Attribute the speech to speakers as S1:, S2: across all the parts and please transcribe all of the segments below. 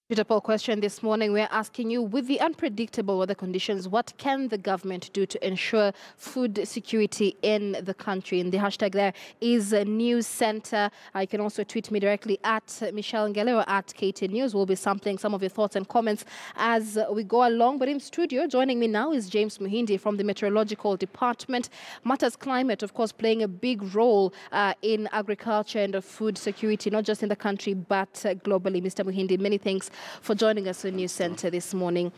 S1: Poll question this morning, we're asking you, with the unpredictable weather conditions, what can the government do to ensure food security in the country? And the hashtag there is News Center. You can also tweet me directly at Michelle Ngele or at KT News. We'll be sampling some of your thoughts and comments as we go along. But in studio, joining me now is James Muhindi from the Meteorological Department. Matters climate, of course, playing a big role in agriculture and food security, not just in the country, but globally. Mr. Muhindi, many thanks for joining us on News Center this morning.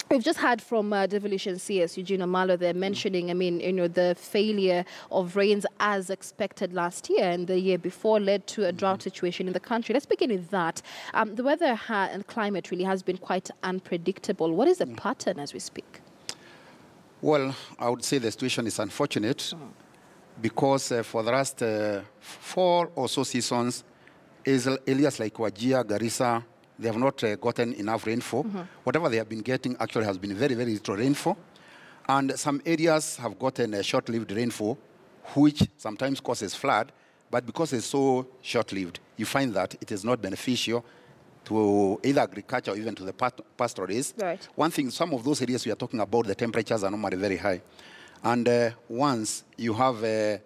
S1: We've just heard from Devolution CS Eugene Omalo there mentioning, the failure of rains as expected last year and the year before led to a drought situation in the country. Let's begin with that. The weather and climate really has been quite unpredictable. What is the pattern as we speak?
S2: Well, I would say the situation is unfortunate because for the last 4 or so seasons, areas like Wajir, Garissa, they have not gotten enough rainfall. Whatever they have been getting actually has been very, very little rainfall. And some areas have gotten a short-lived rainfall, which sometimes causes flood. But because it's so short-lived, you find that it is not beneficial to either agriculture or even to the pastoralists.
S1: Right.
S2: One thing, some of those areas we are talking about, the temperatures are normally very high. And once you have a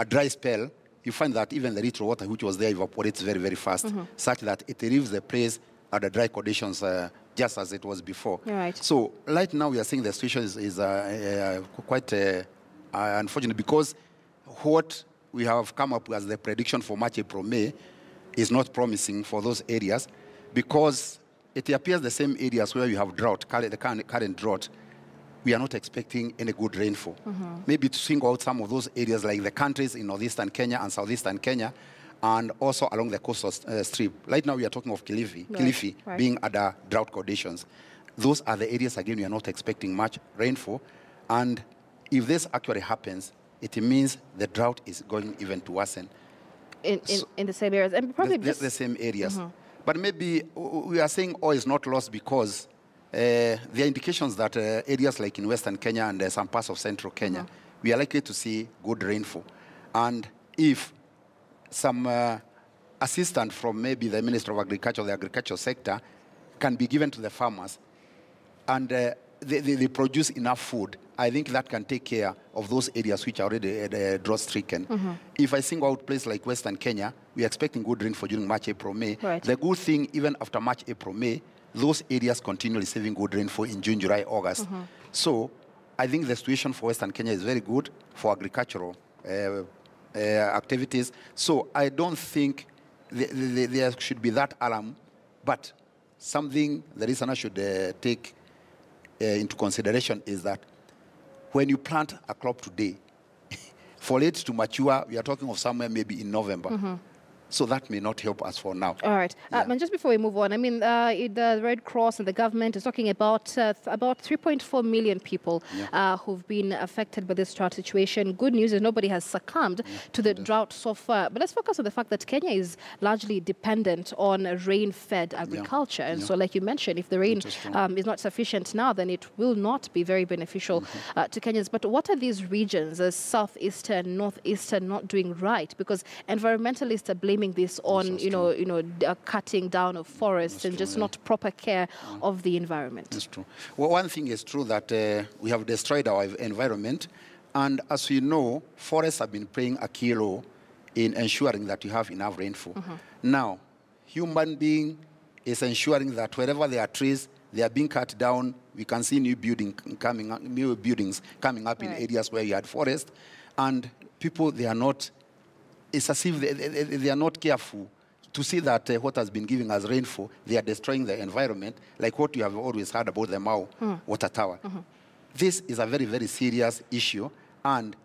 S2: dry spell, you find that even the little water which was there evaporates very, very fast, such that it leaves the place at the dry conditions just as it was before.
S1: Right.
S2: So right now we are seeing the situation is quite unfortunate because what we have come up with as the prediction for March, April, May is not promising for those areas because it appears the same areas where you have drought, the current drought, we are not expecting any good rainfall. Maybe to single out some of those areas like the countries in northeastern Kenya and southeastern Kenya, and also along the coastal strip. Right now we are talking of Kilifi being under drought conditions. Those are the areas, again, we are not expecting much rainfall. And if this actually happens, it means the drought is going even to worsen.
S1: In the same areas? And probably
S2: the same areas. But maybe we are saying all is not lost because there are indications that areas like in western Kenya and some parts of central Kenya, we are likely to see good rainfall. And if some assistance from maybe the Minister of Agriculture, the agricultural sector, can be given to the farmers, and they produce enough food, I think that can take care of those areas which are already drought-stricken. If I single out places like western Kenya, we are expecting good rainfall during March, April, May.
S1: Right.
S2: The good thing, even after March, April, May, those areas continue receiving good rainfall in June, July, August. So I think the situation for Western Kenya is very good for agricultural activities. So I don't think there should be that alarm, but something the listener should take into consideration is that when you plant a crop today, for it to mature, we are talking of somewhere maybe in November. So that may not help us for now.
S1: All right. And just before we move on, the Red Cross and the government is talking about 3.4 million people who've been affected by this drought situation. Good news is nobody has succumbed to the drought so far. But let's focus on the fact that Kenya is largely dependent on rain-fed agriculture. And so, like you mentioned, if the rain is not sufficient now, then it will not be very beneficial to Kenyans. But what are these regions, southeastern, northeastern, not doing right? Because environmentalists are blaming this on cutting down of forests and just not proper care of the environment.
S2: That's true. Well, one thing is true that we have destroyed our environment, and as we know, forests have been playing a key role in ensuring that you have enough rainfall. Now, human being is ensuring that wherever there are trees, they are being cut down. We can see new buildings coming up in areas where you had forest, and people, they are not. It's as if they are not careful to see that what has been giving us rainfall, they are destroying the environment, like what you have always heard about the Mau water tower. This is a very, very serious issue, and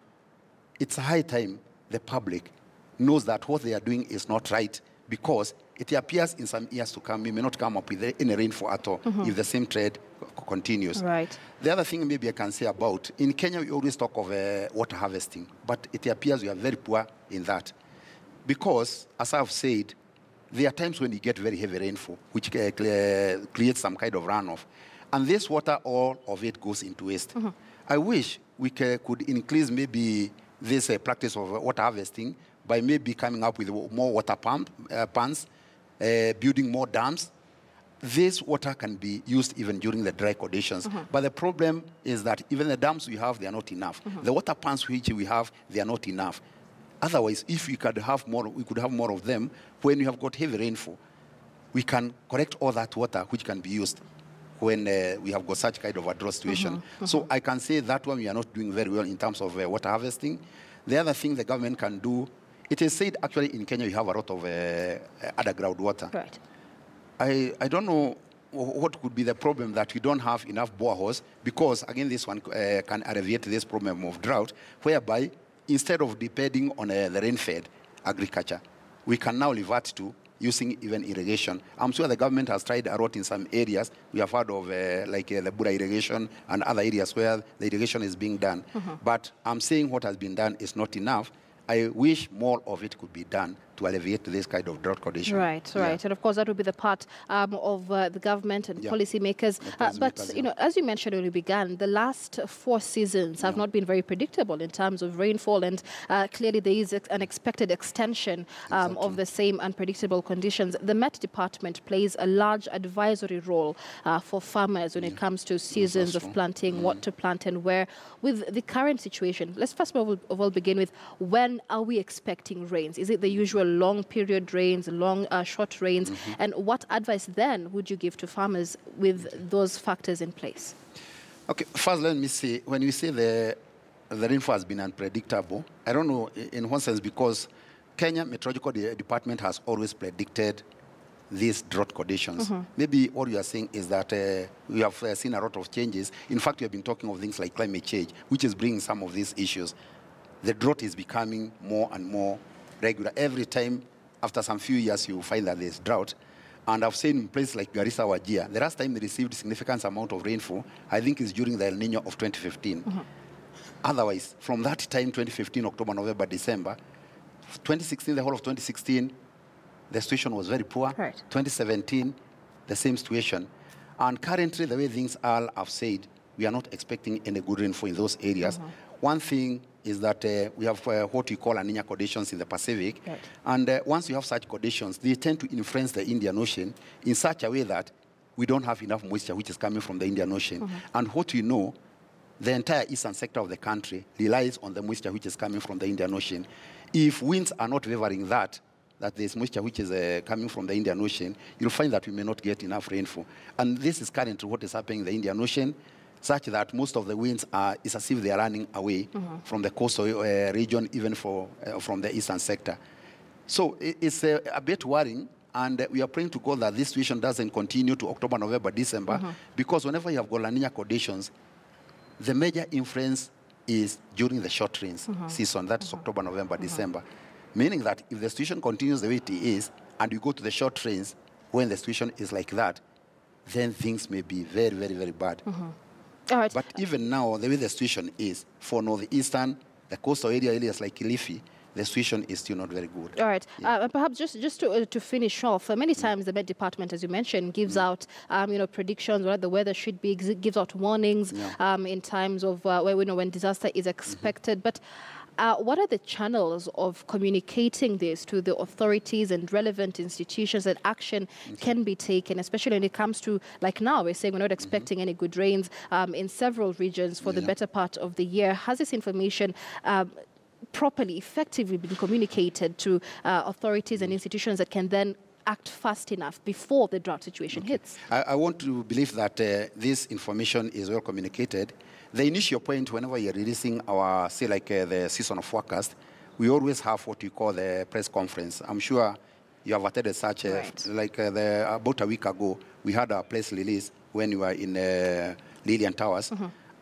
S2: it's a high time the public knows that what they are doing is not right, because it appears in some years to come, we may not come up with any rainfall at all if the same trend continues.
S1: Right.
S2: The other thing maybe I can say about, in Kenya we always talk of water harvesting, but it appears we are very poor in that. Because, as I've said, there are times when you get very heavy rainfall, which creates some kind of runoff. And this water, all of it goes into waste. I wish we could increase maybe this practice of water harvesting by maybe coming up with more water pumps, building more dams, this water can be used even during the dry conditions. But the problem is that even the dams we have, they are not enough. The water pumps which we have, they are not enough. Otherwise, if we could have more, we could have more of them. When we have got heavy rainfall, we can collect all that water which can be used when we have got such kind of a drought situation. So I can say that one we are not doing very well in terms of water harvesting. The other thing the government can do, it is said actually in Kenya we have a lot of underground water.
S1: Right.
S2: I don't know what could be the problem that we don't have enough boreholes, because again this one can alleviate this problem of drought, whereby instead of depending on the rain-fed agriculture, we can now revert to using even irrigation. I'm sure the government has tried a lot in some areas. We have heard of like the Buddha irrigation and other areas where the irrigation is being done. But I'm saying what has been done is not enough. I wish more of it could be done to alleviate this kind of drought condition.
S1: Right, right. And of course, that would be the part of the government and policymakers. But, you know, as you mentioned when we began, the last 4 seasons have not been very predictable in terms of rainfall. And clearly there is an expected extension of the same unpredictable conditions. The Met Department plays a large advisory role for farmers when it comes to seasons of planting, what to plant and where. With the current situation, let's first of all begin with, when are we expecting rains? Is it the usual long period rains, long short rains? And what advice then would you give to farmers with those factors in place?
S2: Okay, first let me say, when we say the rainfall has been unpredictable, I don't know in one sense, because Kenya Meteorological Department has always predicted these drought conditions. Maybe what you are saying is that we have seen a lot of changes. In fact, we have been talking of things like climate change, which is bringing some of these issues. The drought is becoming more and more regular. Every time, after some few years, you find that there's drought. And I've seen in places like Garissa, Wajir, the last time they received significant amount of rainfall, I think is during the El Nino of 2015. Otherwise, from that time, 2015, October, November, December, 2016, the whole of 2016, the situation was very poor. 2017, the same situation. And currently, the way things are, I've said, we are not expecting any good rainfall in those areas. One thing is that we have what we call La Nina conditions in the Pacific. And once you have such conditions, they tend to influence the Indian Ocean in such a way that we don't have enough moisture which is coming from the Indian Ocean. And what we know, the entire eastern sector of the country relies on the moisture which is coming from the Indian Ocean. If winds are not favoring that there's moisture which is coming from the Indian Ocean, you'll find that we may not get enough rainfall. And this is currently what is happening in the Indian Ocean, such that most of the winds it's as if they are running away from the coastal region, even from the eastern sector. So it's a bit worrying, and we are praying to God that this situation doesn't continue to October, November, December, because whenever you have got La Nina conditions, the major influence is during the short rains season, that's October, November, December. Meaning that if the situation continues the way it is, and you go to the short rains when the situation is like that, then things may be very, very, very bad.
S1: All right.
S2: But even now, the way the situation is, for northeastern, the coastal areas like Kilifi, the situation is still not very good.
S1: All right. Perhaps just to finish off, many times the Met Department, as you mentioned, gives out predictions what the weather should be, gives out warnings in times of when disaster is expected. But what are the channels of communicating this to the authorities and relevant institutions that action can be taken, especially when it comes to, like now, we're saying we're not expecting any good rains in several regions for the better part of the year. Has this information properly, effectively been communicated to authorities and institutions that can then act fast enough before the drought situation hits?
S2: I want to believe that this information is well communicated. The initial point, whenever you're releasing our, say, like the season of forecast, we always have what we call the press conference. I'm sure you have attended such, like about a week ago, we had a press release when we were in Lillian Towers.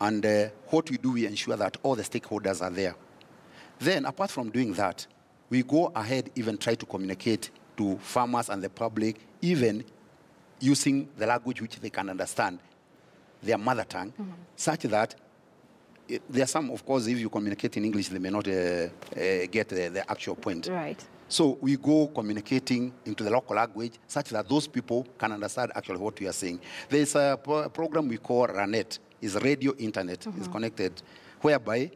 S2: And what we do, we ensure that all the stakeholders are there. Then, apart from doing that, we go ahead even try to communicate to farmers and the public, even using the language which they can understand, their mother tongue, such that there are some, of course, if you communicate in English, they may not get the actual point.
S1: Right.
S2: So we go communicating into the local language such that those people can understand actually what we are saying. There's a program we call RANET, is radio internet, is connected, whereby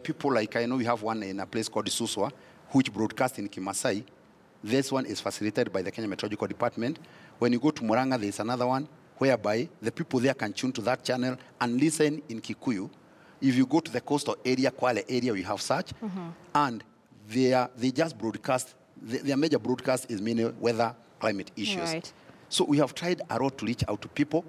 S2: people like, I know we have one in a place called Suswa, which broadcasts in Kimasai. This one is facilitated by the Kenya Meteorological Department. When you go to Murang'a, there's another one whereby the people there can tune to that channel and listen in Kikuyu. If you go to the coastal area, Kwale area, we have such. And they just broadcast, their major broadcast is mainly weather, climate issues.
S1: Right.
S2: So we have tried a lot to reach out to people.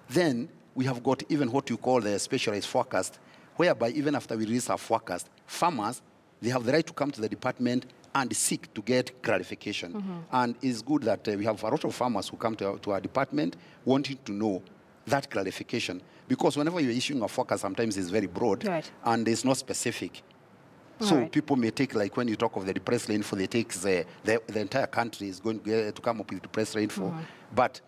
S2: Then we have got even what you call the specialized forecast, whereby even after we release our forecast, farmers, they have the right to come to the department and seek to get clarification. And it's good that we have a lot of farmers who come to our department wanting to know that clarification. Because whenever you're issuing a forecast, sometimes it's very broad and it's not specific. So people may take, like when you talk of the depressed rainfall, they take the entire country is going to come up with depressed rainfall. But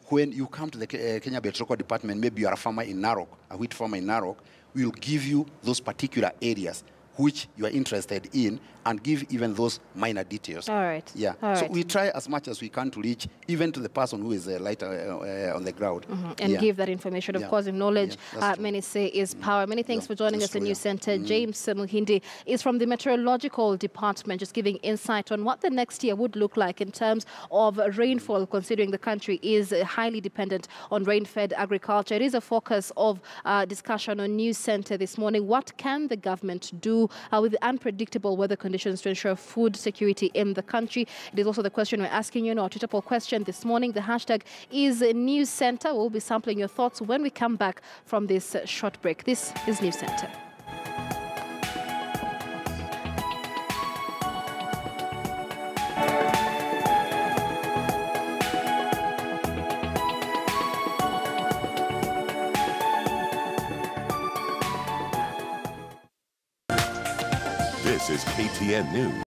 S2: when you come to the Kenya Meteorological Department, maybe you are a farmer in Narok, a wheat farmer in Narok, we will give you those particular areas which you are interested in and give even those minor details.
S1: All right.
S2: Yeah.
S1: All
S2: so
S1: right.
S2: we try as much as we can to reach even to the person who is lighter on the ground.
S1: And give that information. Of course, knowledge, many say, is power. Many thanks for joining us in News Center. James Muhindi is from the Meteorological Department, just giving insight on what the next year would look like in terms of rainfall, considering the country is highly dependent on rain-fed agriculture. It is a focus of discussion on News Center this morning. What can the government do with unpredictable weather conditions to ensure food security in the country? It is also the question we're asking you in our Twitter poll question this morning. The hashtag is News Center. We'll be sampling your thoughts when we come back from this short break. This is News Center.
S3: This is KTN News.